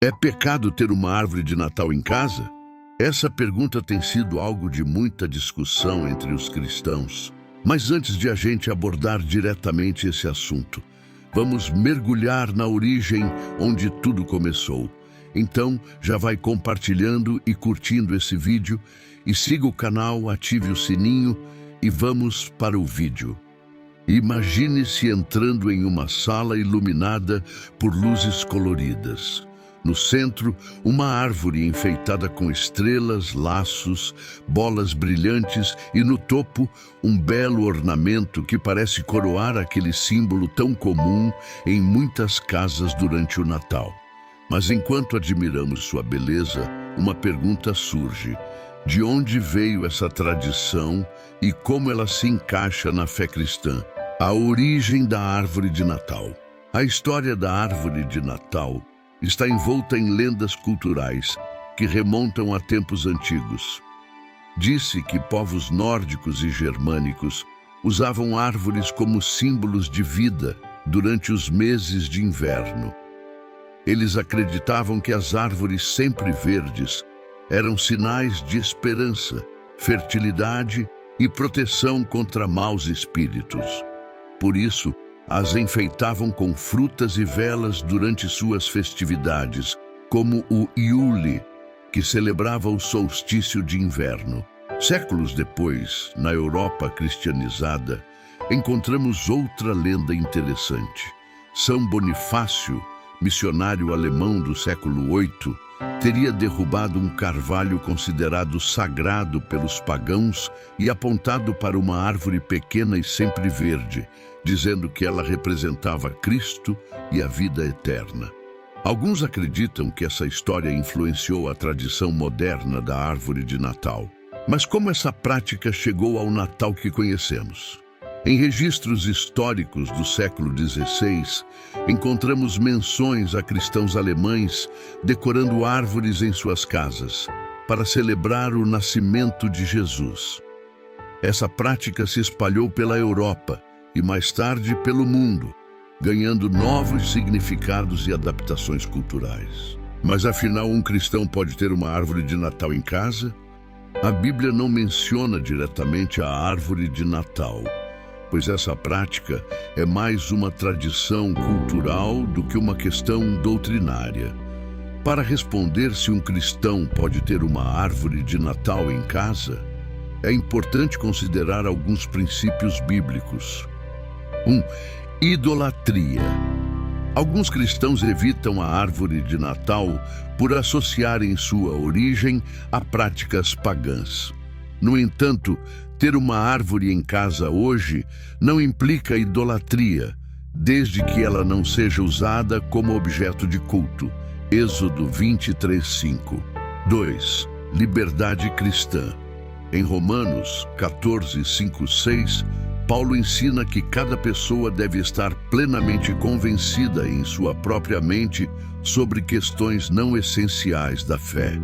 É pecado ter uma árvore de Natal em casa? Essa pergunta tem sido algo de muita discussão entre os cristãos. Mas antes de a gente abordar diretamente esse assunto, vamos mergulhar na origem onde tudo começou. Então, já vai compartilhando e curtindo esse vídeo, e siga o canal, ative o sininho e vamos para o vídeo. Imagine-se entrando em uma sala iluminada por luzes coloridas. No centro, uma árvore enfeitada com estrelas, laços, bolas brilhantes e no topo, um belo ornamento que parece coroar aquele símbolo tão comum em muitas casas durante o Natal. Mas enquanto admiramos sua beleza, uma pergunta surge: de onde veio essa tradição e como ela se encaixa na fé cristã? A origem da árvore de Natal. A história da árvore de Natal está envolta em lendas culturais que remontam a tempos antigos. Disse que povos nórdicos e germânicos usavam árvores como símbolos de vida durante os meses de inverno. Eles acreditavam que as árvores sempre verdes eram sinais de esperança, fertilidade e proteção contra maus espíritos. Por isso, as enfeitavam com frutas e velas durante suas festividades, como o Iule, que celebrava o solstício de inverno. Séculos depois, na Europa cristianizada, encontramos outra lenda interessante. São Bonifácio, missionário alemão do século VIII, teria derrubado um carvalho considerado sagrado pelos pagãos e apontado para uma árvore pequena e sempre verde, dizendo que ela representava Cristo e a vida eterna. Alguns acreditam que essa história influenciou a tradição moderna da árvore de Natal. Mas como essa prática chegou ao Natal que conhecemos? Em registros históricos do século XVI, encontramos menções a cristãos alemães decorando árvores em suas casas para celebrar o nascimento de Jesus. Essa prática se espalhou pela Europa e mais tarde pelo mundo, ganhando novos significados e adaptações culturais. Mas afinal, um cristão pode ter uma árvore de Natal em casa? A Bíblia não menciona diretamente a árvore de Natal, pois essa prática é mais uma tradição cultural do que uma questão doutrinária. Para responder se um cristão pode ter uma árvore de Natal em casa, é importante considerar alguns princípios bíblicos. 1. Idolatria. Alguns cristãos evitam a árvore de Natal por associarem sua origem a práticas pagãs. No entanto, ter uma árvore em casa hoje não implica idolatria, desde que ela não seja usada como objeto de culto. Êxodo 23:5. 2. Liberdade cristã. Em Romanos 14:5-6, Paulo ensina que cada pessoa deve estar plenamente convencida em sua própria mente sobre questões não essenciais da fé.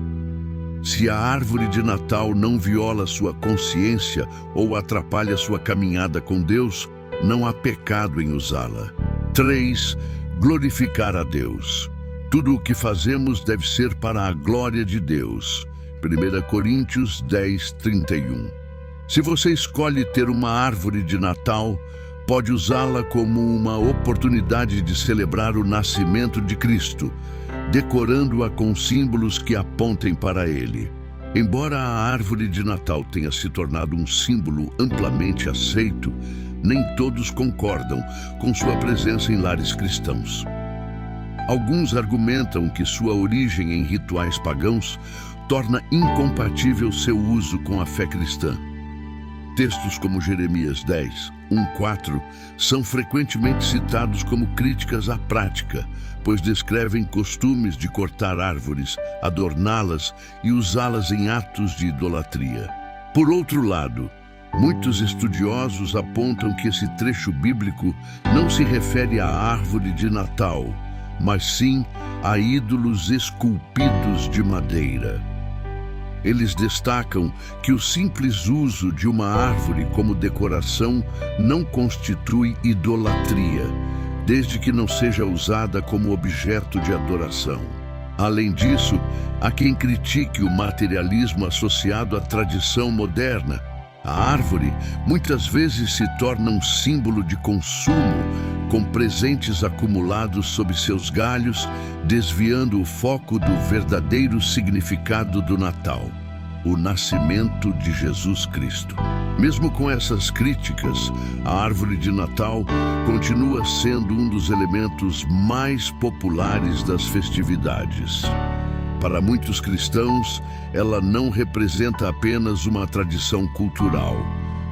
Se a árvore de Natal não viola sua consciência ou atrapalha sua caminhada com Deus, não há pecado em usá-la. 3. Glorificar a Deus. Tudo o que fazemos deve ser para a glória de Deus. 1 Coríntios 10:31. Se você escolhe ter uma árvore de Natal, pode usá-la como uma oportunidade de celebrar o nascimento de Cristo, decorando-a com símbolos que apontem para Ele. Embora a árvore de Natal tenha se tornado um símbolo amplamente aceito, nem todos concordam com sua presença em lares cristãos. Alguns argumentam que sua origem em rituais pagãos torna incompatível seu uso com a fé cristã. Textos como Jeremias 10:1-4 são frequentemente citados como críticas à prática, pois descrevem costumes de cortar árvores, adorná-las e usá-las em atos de idolatria. Por outro lado, muitos estudiosos apontam que esse trecho bíblico não se refere à árvore de Natal, mas sim a ídolos esculpidos de madeira. Eles destacam que o simples uso de uma árvore como decoração não constitui idolatria, desde que não seja usada como objeto de adoração. Além disso, há quem critique o materialismo associado à tradição moderna. A árvore muitas vezes se torna um símbolo de consumo, com presentes acumulados sob seus galhos, desviando o foco do verdadeiro significado do Natal, o nascimento de Jesus Cristo. Mesmo com essas críticas, a árvore de Natal continua sendo um dos elementos mais populares das festividades. Para muitos cristãos, ela não representa apenas uma tradição cultural,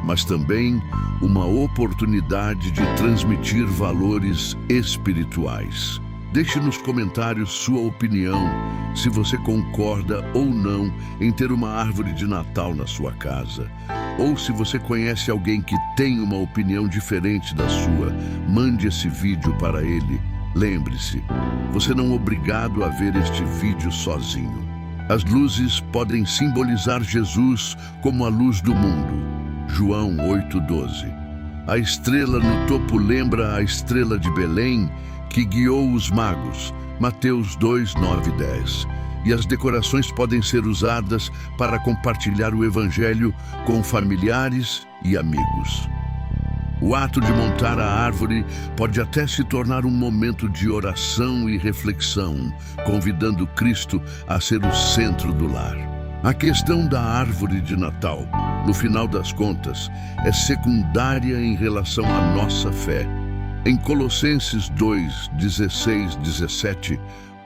mas também uma oportunidade de transmitir valores espirituais. Deixe nos comentários sua opinião, se você concorda ou não em ter uma árvore de Natal na sua casa. Ou se você conhece alguém que tem uma opinião diferente da sua, mande esse vídeo para ele. Lembre-se, você não é obrigado a ver este vídeo sozinho. As luzes podem simbolizar Jesus como a luz do mundo. João 8:12. A estrela no topo lembra a estrela de Belém, que guiou os magos. Mateus 2:9 e 10. E as decorações podem ser usadas para compartilhar o Evangelho com familiares e amigos. O ato de montar a árvore pode até se tornar um momento de oração e reflexão, convidando Cristo a ser o centro do lar. A questão da árvore de Natal, no final das contas, é secundária em relação à nossa fé. Em Colossenses 2:16-17,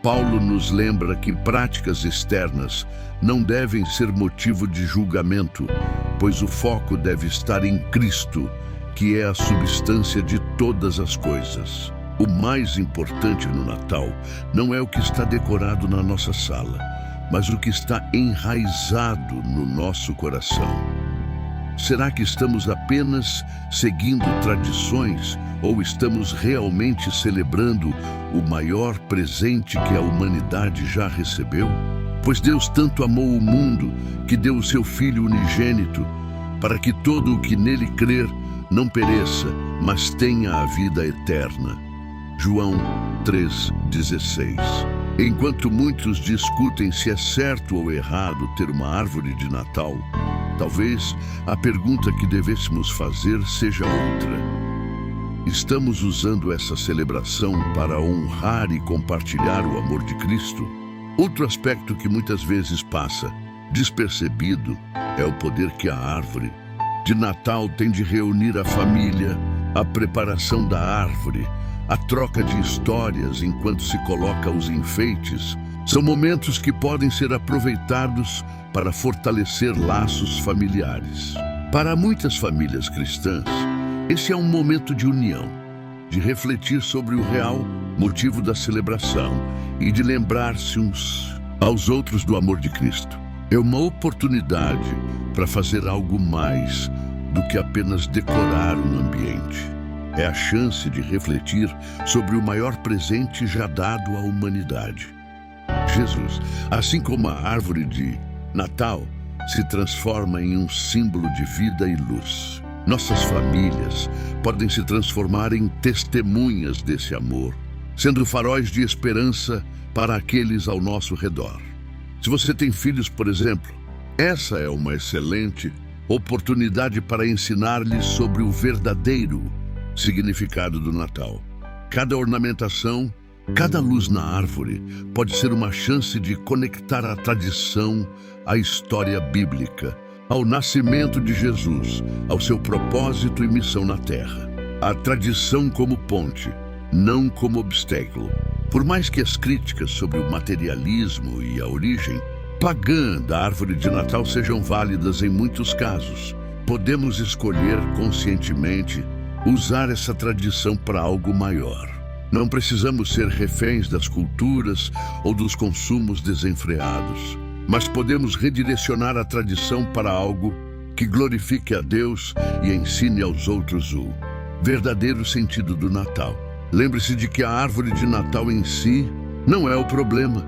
Paulo nos lembra que práticas externas não devem ser motivo de julgamento, pois o foco deve estar em Cristo, que é a substância de todas as coisas. O mais importante no Natal não é o que está decorado na nossa sala, mas o que está enraizado no nosso coração. Será que estamos apenas seguindo tradições ou estamos realmente celebrando o maior presente que a humanidade já recebeu? Pois Deus tanto amou o mundo que deu o seu Filho unigênito, para que todo o que nele crer não pereça, mas tenha a vida eterna. João 3:16. Enquanto muitos discutem se é certo ou errado ter uma árvore de Natal, talvez a pergunta que devêssemos fazer seja outra. Estamos usando essa celebração para honrar e compartilhar o amor de Cristo? Outro aspecto que muitas vezes passa despercebido é o poder que a árvore de Natal tem de reunir a família, a preparação da árvore, a troca de histórias enquanto se coloca os enfeites. São momentos que podem ser aproveitados para fortalecer laços familiares. Para muitas famílias cristãs, esse é um momento de união, de refletir sobre o real motivo da celebração e de lembrar-se uns aos outros do amor de Cristo. É uma oportunidade para fazer algo mais do que apenas decorar um ambiente. É a chance de refletir sobre o maior presente já dado à humanidade, Jesus. Assim como a árvore de Natal se transforma em um símbolo de vida e luz, nossas famílias podem se transformar em testemunhas desse amor, sendo faróis de esperança para aqueles ao nosso redor. Se você tem filhos, por exemplo, essa é uma excelente oportunidade para ensinar-lhes sobre o verdadeiro significado do Natal. Cada ornamentação, cada luz na árvore pode ser uma chance de conectar a tradição à história bíblica, ao nascimento de Jesus, ao seu propósito e missão na Terra. A tradição como ponte, não como obstáculo. Por mais que as críticas sobre o materialismo e a origem pagã da árvore de Natal sejam válidas em muitos casos, podemos escolher conscientemente usar essa tradição para algo maior. Não precisamos ser reféns das culturas ou dos consumos desenfreados, mas podemos redirecionar a tradição para algo que glorifique a Deus e ensine aos outros o verdadeiro sentido do Natal. Lembre-se de que a árvore de Natal em si não é o problema,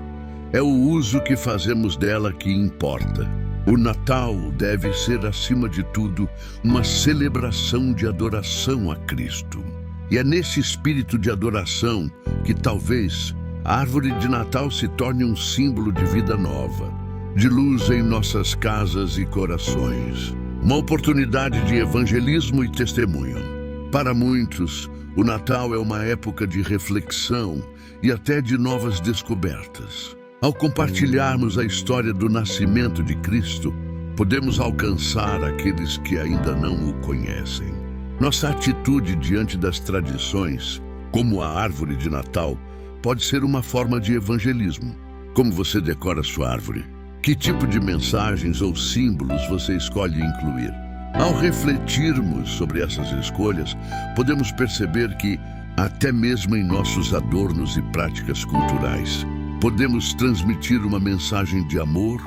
é o uso que fazemos dela que importa. O Natal deve ser, acima de tudo, uma celebração de adoração a Cristo. E é nesse espírito de adoração que talvez a árvore de Natal se torne um símbolo de vida nova, de luz em nossas casas e corações. Uma oportunidade de evangelismo e testemunho. Para muitos, o Natal é uma época de reflexão e até de novas descobertas. Ao compartilharmos a história do nascimento de Cristo, podemos alcançar aqueles que ainda não o conhecem. Nossa atitude diante das tradições, como a árvore de Natal, pode ser uma forma de evangelismo. Como você decora sua árvore? Que tipo de mensagens ou símbolos você escolhe incluir? Ao refletirmos sobre essas escolhas, podemos perceber que, até mesmo em nossos adornos e práticas culturais, podemos transmitir uma mensagem de amor,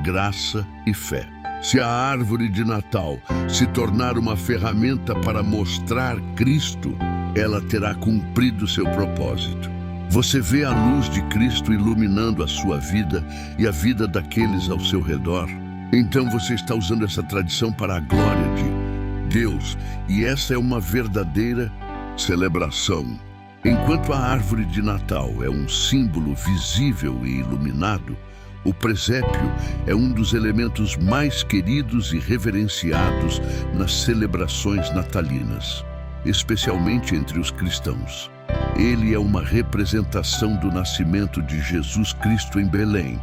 graça e fé. Se a árvore de Natal se tornar uma ferramenta para mostrar Cristo, ela terá cumprido seu propósito. Você vê a luz de Cristo iluminando a sua vida e a vida daqueles ao seu redor. Então você está usando essa tradição para a glória de Deus, e essa é uma verdadeira celebração. Enquanto a árvore de Natal é um símbolo visível e iluminado, o presépio é um dos elementos mais queridos e reverenciados nas celebrações natalinas, especialmente entre os cristãos. Ele é uma representação do nascimento de Jesus Cristo em Belém,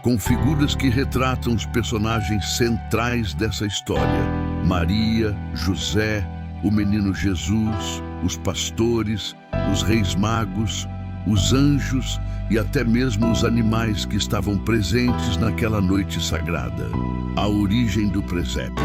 com figuras que retratam os personagens centrais dessa história: Maria, José, o menino Jesus, os pastores, os reis magos, os anjos e até mesmo os animais que estavam presentes naquela noite sagrada. A origem do presépio.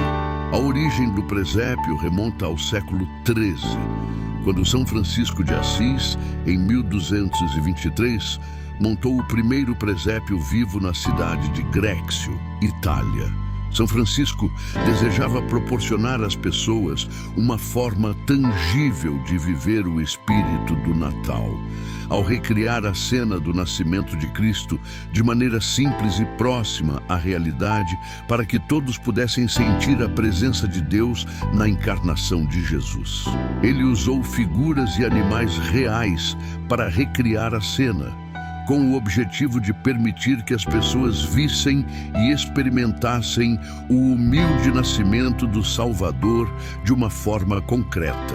A origem do presépio remonta ao século XIII, quando São Francisco de Assis, em 1223, montou o primeiro presépio vivo na cidade de Grécio, Itália. São Francisco desejava proporcionar às pessoas uma forma tangível de viver o espírito do Natal, ao recriar a cena do nascimento de Cristo de maneira simples e próxima à realidade, para que todos pudessem sentir a presença de Deus na encarnação de Jesus. Ele usou figuras e animais reais para recriar a cena, com o objetivo de permitir que as pessoas vissem e experimentassem o humilde nascimento do Salvador de uma forma concreta.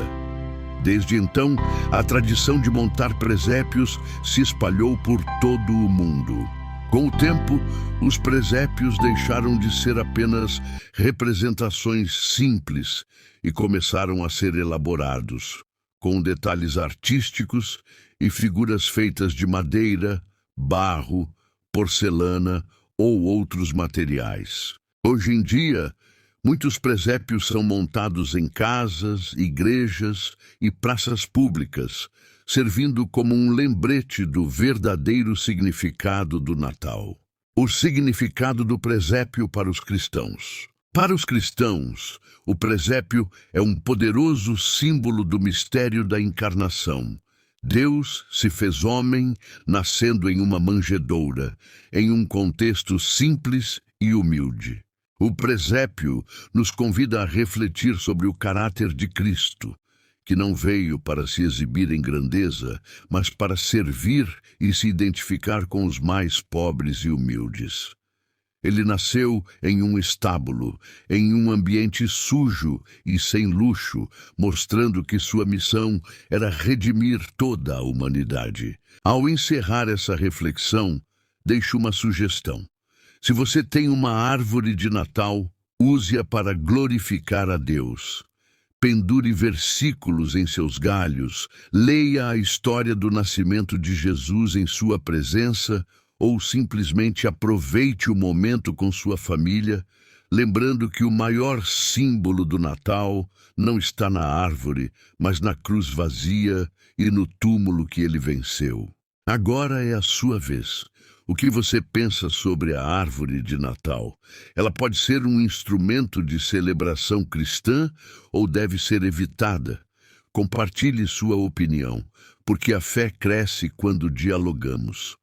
Desde então, a tradição de montar presépios se espalhou por todo o mundo. Com o tempo, os presépios deixaram de ser apenas representações simples e começaram a ser elaborados, com detalhes artísticos e figuras feitas de madeira, barro, porcelana ou outros materiais. Hoje em dia, muitos presépios são montados em casas, igrejas e praças públicas, servindo como um lembrete do verdadeiro significado do Natal. O significado do presépio para os cristãos. Para os cristãos, o presépio é um poderoso símbolo do mistério da encarnação. Deus se fez homem, nascendo em uma manjedoura, em um contexto simples e humilde. O presépio nos convida a refletir sobre o caráter de Cristo, que não veio para se exibir em grandeza, mas para servir e se identificar com os mais pobres e humildes. Ele nasceu em um estábulo, em um ambiente sujo e sem luxo, mostrando que sua missão era redimir toda a humanidade. Ao encerrar essa reflexão, deixo uma sugestão. Se você tem uma árvore de Natal, use-a para glorificar a Deus. Pendure versículos em seus galhos, leia a história do nascimento de Jesus em sua presença, ou simplesmente aproveite o momento com sua família, lembrando que o maior símbolo do Natal não está na árvore, mas na cruz vazia e no túmulo que ele venceu. Agora é a sua vez. O que você pensa sobre a árvore de Natal? Ela pode ser um instrumento de celebração cristã ou deve ser evitada? Compartilhe sua opinião, porque a fé cresce quando dialogamos.